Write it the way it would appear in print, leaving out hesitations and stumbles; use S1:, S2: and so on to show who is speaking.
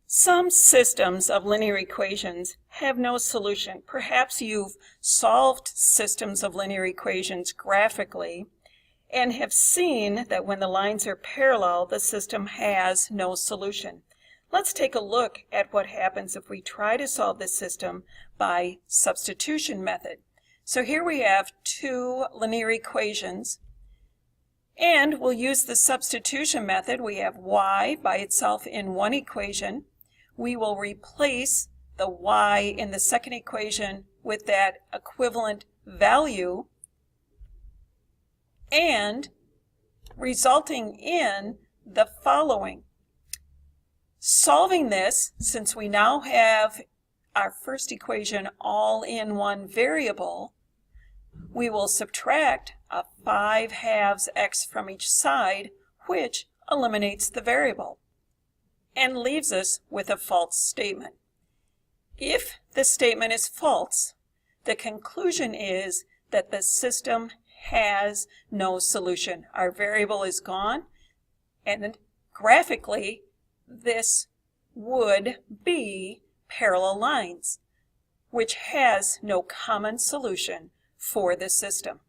S1: Some systems of linear equations have no solution. Perhaps you've solved systems of linear equations graphically and have seen that when the lines are parallel, the system has no solution. Let's take a look at what happens if we try to solve this system by substitution method. So here we have two linear equations, and we'll use the substitution method. We have y by itself in one equation. We will replace the y in the second equation with that equivalent value, and resulting in the following. Solving this, since we now have our first equation all in one variable, we will subtract a 5/2 x from each side, which eliminates the variable and leaves us with a false statement. If the statement is false, the conclusion is that the system has no solution. Our variable is gone, and graphically, this would be parallel lines, which has no common solution for the system.